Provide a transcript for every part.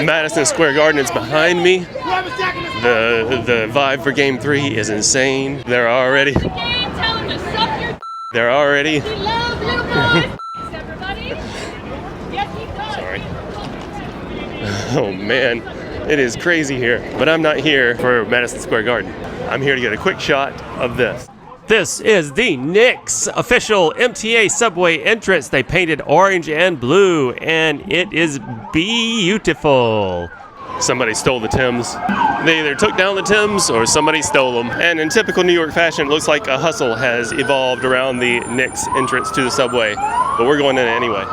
Madison Square Garden is behind me. The vibe for Game 3 is insane. They're already. Sorry. Oh man, it is crazy here. But I'm not here for Madison Square Garden. I'm here to get a quick shot of this. This is the Knicks official MTA subway entrance. They painted orange and blue, and it is beautiful. Somebody stole the Timbs. They either took down the Timbs or somebody stole them. And in typical New York fashion, it looks like a hustle has evolved around the Knicks entrance to the subway. But we're going in anyway.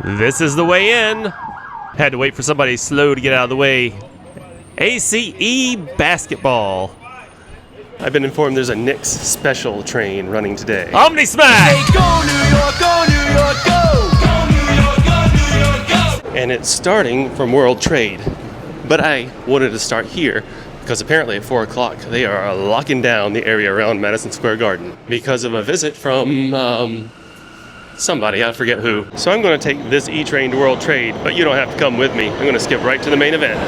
This is the way in. Had to wait for somebody slow to get out of the way. ACE basketball. I've been informed there's a Knicks special train running today. Omni Smash! Hey, go New York, go New York, go! Go New York, go New York, go! And it's starting from World Trade. But I wanted to start here because apparently at 4 o'clock they are locking down the area around Madison Square Garden because of a visit from somebody, I forget who. So I'm going to take this E-train to World Trade, but you don't have to come with me. I'm going to skip right to the main event.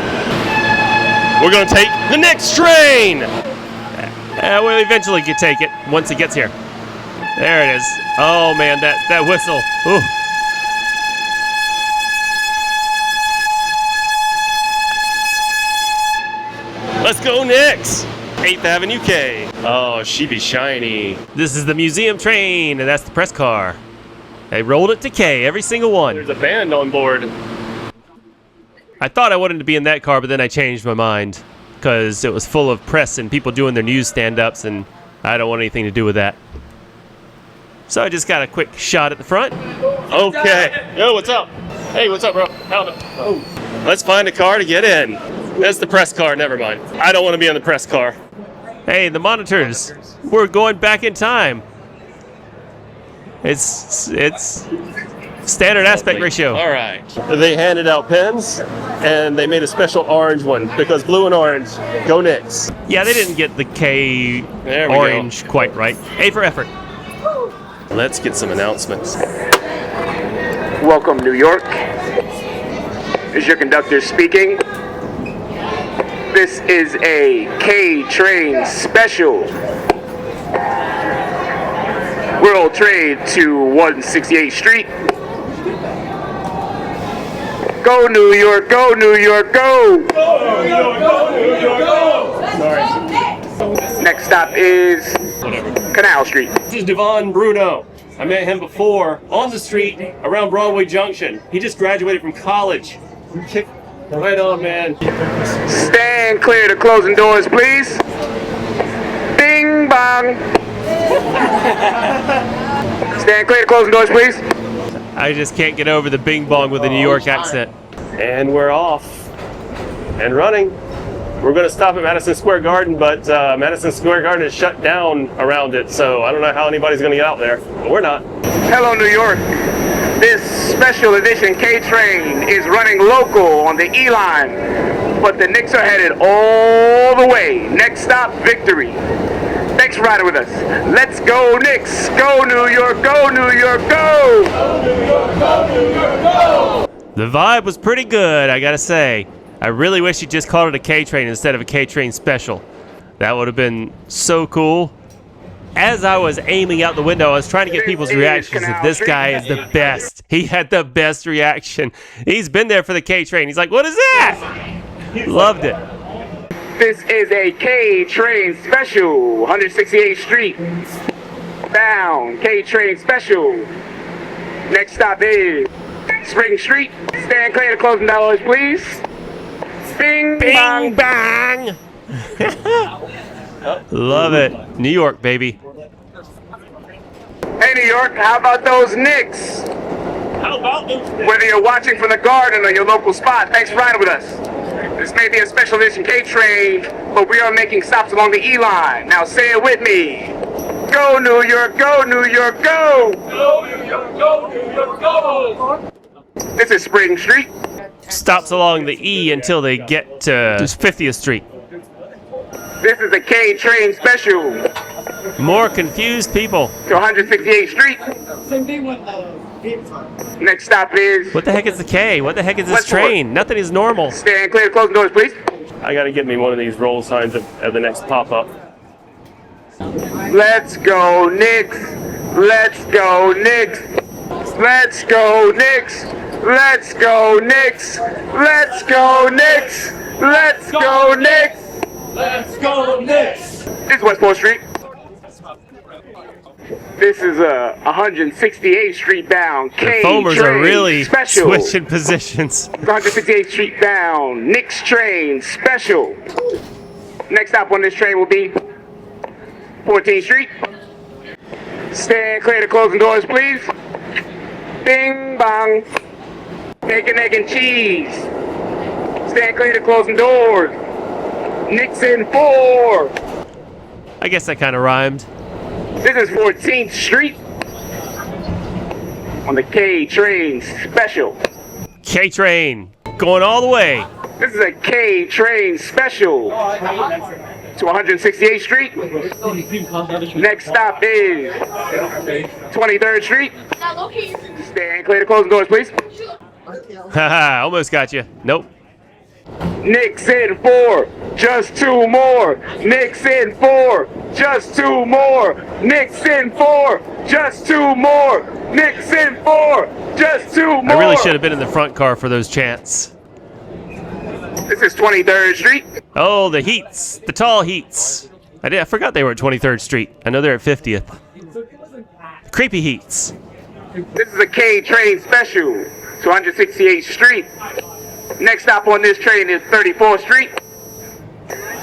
We're going to take the KNICKS train! We'll eventually take it once it gets here. There it is. Oh man, that whistle. Ooh. Let's go Knicks! 8th Avenue K. Oh, she be shiny. This is the museum train, and that's the press car. They rolled it to K, every single one. There's a band on board. I thought I wanted to be in that car, but then I changed my mind because it was full of press and people doing their news stand-ups, and I don't want anything to do with that. So I just got a quick shot at the front. Okay. Yo, what's up? Hey, what's up, bro? Oh. Let's find a car to get in. That's the press car, never mind. I don't want to be on the press car. Hey, the monitors. We're going back in time. It's standard aspect ratio. All right. They handed out pens, and they made a special orange one because blue and orange, go Knicks. Yeah, they didn't get the K orange quite right. A for effort. Let's get some announcements. Welcome, New York. This is your conductor speaking. This is a K-Train special. World Trade to 168th Street. Go New York, go New York, go! Go New York, go New York, go! Sorry. Next stop is Canal Street. This is Devon Bruno. I met him before on the street around Broadway Junction. He just graduated from college. Right on, man. Stand clear to closing doors, please. Bing bong. Stand clear to closing doors, please. I just can't get over the bing bong with the New York accent. And we're off and running. We're going to stop at Madison Square Garden, but Madison Square Garden is shut down around it, so I don't know how anybody's going to get out there, but we're not. Hello, New York. This special edition K-Train is running local on the E-line, but the Knicks are headed all the way. Next stop, Victory. Thanks for riding with us. Let's go Knicks! Go New York! Go New York! Go! Go New York! Go New York! Go! The vibe was pretty good, I gotta say. I really wish you just called it a K-Train instead of a K-Train special. That would have been so cool. As I was aiming out the window, I was trying to get people's reactions. This guy is the best. He had the best reaction. He's been there for the K-Train. He's like, what is that? Loved it. This is a K-Train special, 168th Street. Bound, K-Train special. Next stop is Spring Street. Stand clear to closing doors, please. Bing, bing, bang. Love it. New York, baby. Hey, New York, how about those Knicks? How about those Knicks? Whether you're watching from the garden or your local spot, thanks for riding with us. This may be a special edition K-Train, but we are making stops along the E-line. Now say it with me. Go New York, go New York, go! Go New York, go New York, go! This is Spring Street. Stops along the E until they get to 50th Street. This is a K-Train special. More confused people. To 168th Street. Next stop is... What the heck is the K? What the heck is this Westport. train? Nothing is normal. Stand clear to closing doors, please. I gotta get me one of these roll signs at the next pop-up. Let's go, Knicks. Let's go, Knicks. Let's go, Knicks. Let's go, Knicks. Let's go, Knicks. Let's go, Knicks. Let's go, Knicks! This is Westport Street. This is 168th Street bound K The foamers train are really special. switching positions. 168th Street bound Knicks train special. Next stop on this train will be 14th Street. Stand clear to closing doors, please. Bing bong. Bacon, egg, and cheese. Stand clear to closing doors. Knicks in 4. I guess that kind of rhymed. This is 14th Street on the K train special. K train going all the way. This is a K train special to 168th Street. Next stop is 23rd Street. Stand clear to closing doors, please. Haha, almost got you. Nope. Knicks in 4, just 2 more. Knicks in 4, just 2 more. Knicks in 4, just 2 more. Knicks in 4, just 2 more. I really should have been in the front car for those chants. This is 23rd Street. Oh, the heats, the tall heats. I forgot they were at 23rd Street. I know they're at 50th. The creepy heats. This is a K train special to 168th Street. Next stop on this train is 34th Street.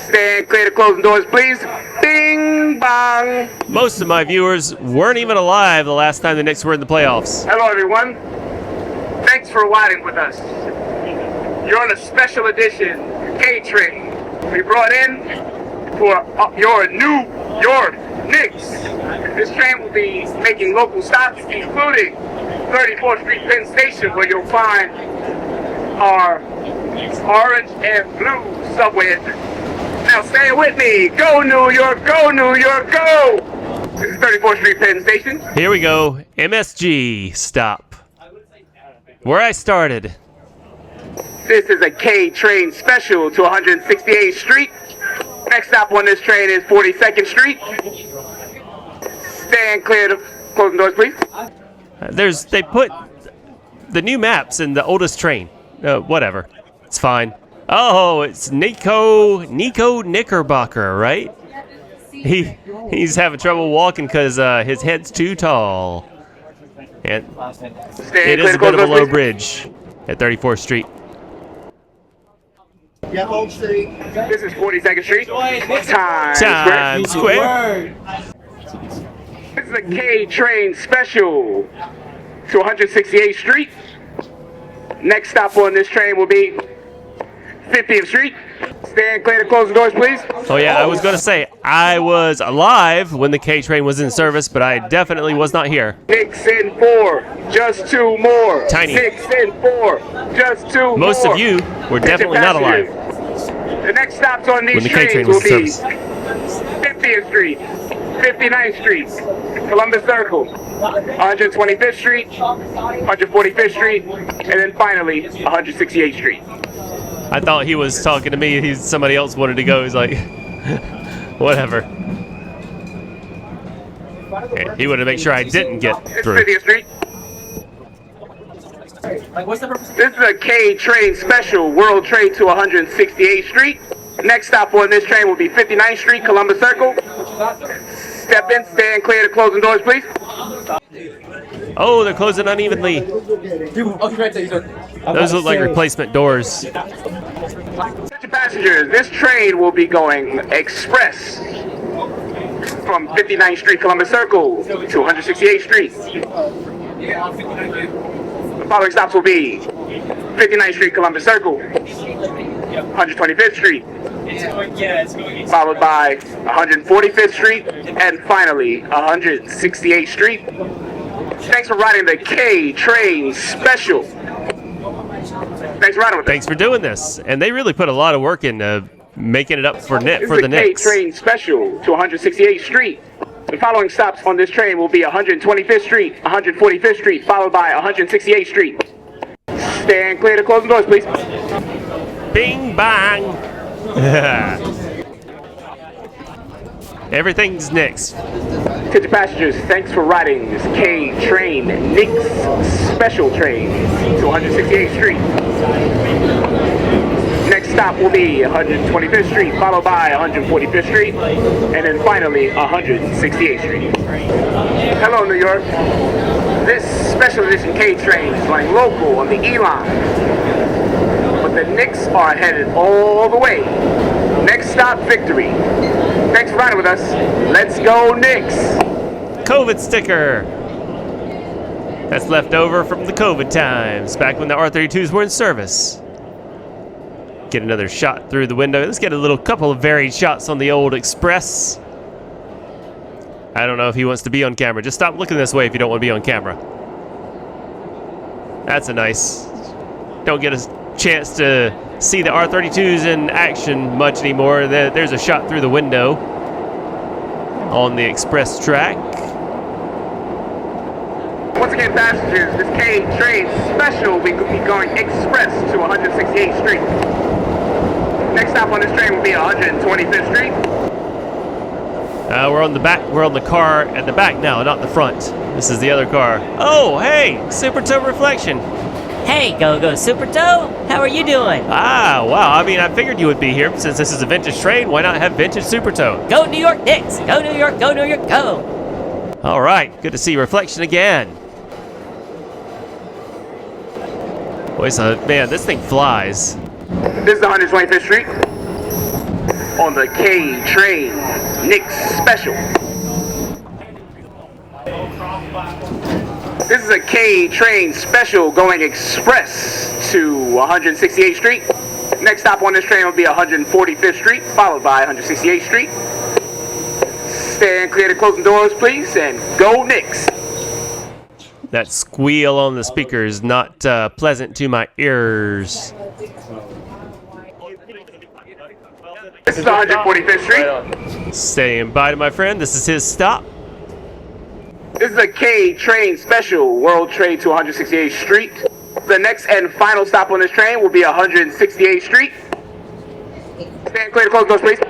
Stand clear to closing doors, please. Bing bong. Most of my viewers weren't even alive the last time the Knicks were in the playoffs. Hello, everyone. Thanks for riding with us. You're on a special edition K train. We brought in for your New York Knicks. This train will be making local stops, including 34th Street Penn Station, where you'll find our orange and blue subway. Now stay with me. Go New York, go New York, go! This is 34th Street Penn Station. Here we go. MSG stop. Where I started. This is a K train special to 168th Street. Next stop on this train is 42nd Street. Stand clear to closing doors, please. They put the new maps in the oldest train. Whatever. It's fine. Oh, it's Nico Knickerbocker, right? He's having trouble walking because his head's too tall. And it is a bit of a low bridge at 34th Street. This is 42nd Street. Times Square. This is a K train special to 168th Street. Next stop on this train will be 50th Street. Stand clear to close the doors, please. Oh yeah, I was going to say, I was alive when the K train was in service, but I definitely was not here. Knicks in 4, just 2 more. Tiny. Knicks in 4, just 2 more. Most of you were definitely not alive The next stops on these when the K train trains was will in be service. 50th Street, 59th Street, Columbus Circle, 125th Street, 145th Street, and then finally 168th Street. I thought he was talking to me. Somebody else wanted to go. He's like, whatever. Okay, he wanted to make sure I didn't get This is through. 50th Street. This is a K train special, World Trade to 168th Street. Next stop on this train will be 59th Street, Columbus Circle. Step in, stand clear to closing doors, please. Oh, they're closing unevenly. Those look like replacement doors. Attention passengers, this train will be going express from 59th Street, Columbus Circle to 168th Street. The following stops will be 59th Street, Columbus Circle, 125th Street, followed by 145th Street, and finally 168th Street. Thanks for riding the K train special. Thanks for riding with us. Thanks for doing this. And they really put a lot of work into making it up for This the is the K Knicks. train special to 168th Street. The following stops on this train will be 125th Street, 145th Street, followed by 168th Street. Stand clear to closing doors, please. Bing bang. Everything's Knicks. Attention passengers, thanks for riding this K train, Knicks special train to 168th Street. Next stop will be 125th Street, followed by 145th Street, and then finally 168th Street. Hello, New York. This special edition K train is running local on the E line, but the Knicks are headed all the way. Next stop, Victory. Thanks for riding with us. Let's go, Knicks! COVID sticker. That's left over from the COVID times, back when the R32s were in service. Get another shot through the window. Let's get a little couple of varied shots on the old Express. I don't know if he wants to be on camera. Just stop looking this way if you don't want to be on camera. That's a nice. Don't get a chance to see the R32s in action much anymore. There's a shot through the window on the Express track. Once again, passengers, this K train special will be going express to 168th Street. Next stop on this train will be 125th Street. We're on the back. We're on the car at the back now, not the front. This is the other car. Oh, hey, Super Toe Reflection. Hey, Go-Go Super Toe, how are you doing? Ah, wow. I mean, I figured you would be here since this is a vintage train. Why not have vintage Super Toe? Go New York Knicks! Go New York, go New York, go! All right, good to see Reflection again. Boy, so, man, this thing flies. This is 125th Street on the K train, Knicks special. This is a K train special going express to 168th Street. Next stop on this train will be 145th Street, followed by 168th Street. Stand clear to closing doors, please, and go Knicks. That squeal on the speaker is not pleasant to my ears. This is 145th Street. Saying bye to my friend. This is his stop. This is a K train special, World Trade to 168th Street. The next and final stop on this train will be 168th Street. Stand clear to close doors, please.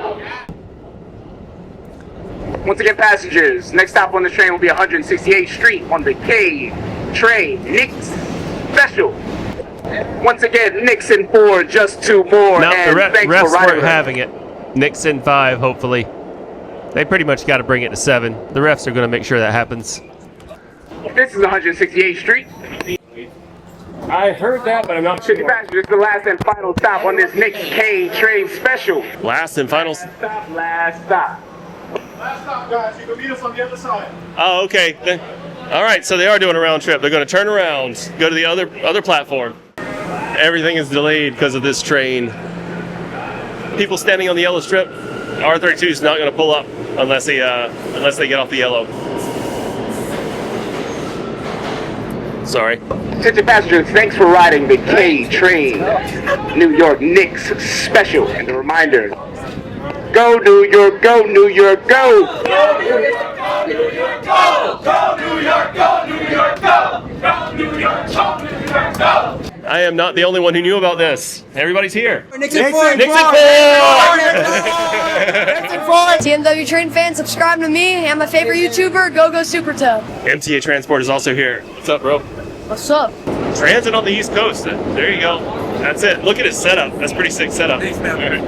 Once again, passengers, next stop on this train will be 168th Street on the K train, Knicks special. Once again, Knicks in 4, just 2 more. No, and the thanks refs for riding weren't with us. having it. Knicks in 5, hopefully. They pretty much got to bring it to 7. The refs are going to make sure that happens. This is 168th Street. I heard that, but I'm not City passengers, this is the last and final stop on this Knicks K train special. Last and final. Last stop, last stop. Last stop, guys. You can meet us on the other side. Oh, okay. All right, so they are doing a round trip. They're going to turn around, go to the other platform. Everything is delayed because of this train. People standing on the yellow strip. R32 is not going to pull up unless they get off the yellow. Sorry. Attention passengers, thanks for riding the K train, New York Knicks special. And a reminder, go New York, go New York, go! Go New York, go New York, go! Go New York, go New York, go! Go New York, go New York, go! I am not the only one who knew about this. Everybody's here. Nixon TMW Train fans, subscribe to me and my favorite YouTuber, Go Super Toe. MTA Transport is also here. What's up, bro? What's up? Transit on the East Coast. There you go. That's it. Look at his setup. That's pretty sick setup. Thanks, man.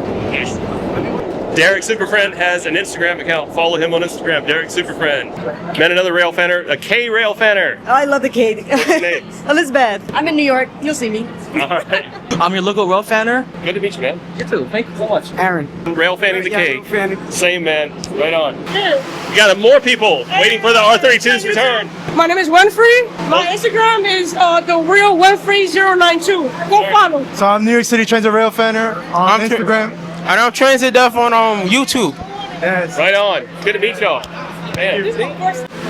Derek Superfriend has an Instagram account. Follow him on Instagram, Derek Superfriend. Met another rail fanner, a K rail fanner. I love the K. What's your name? Elizabeth. I'm in New York. You'll see me. All right. I'm your local rail fanner. Good to meet you, man. You too. Thank you so much. Aaron. Rail fanning the K. rail fanning. Same, man. Right on. We got more people waiting for the R32's return. My name is Winfrey. My Instagram is the real Winfrey092. Go follow. So I'm New York City Transit Rail Fanner on Instagram. And I'm Transit Duff on YouTube. Yes. Right on. Good to meet y'all. Man.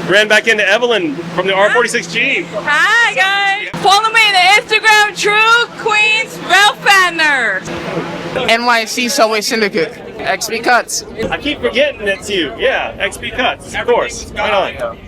Ran back into Evelyn from the R46G. Hi guys. Follow me on Instagram, True Queens Rail Fanner. NYC Subway Syndicate. XB Cuts. I keep forgetting it's you. Yeah, XB Cuts, of course. Right on.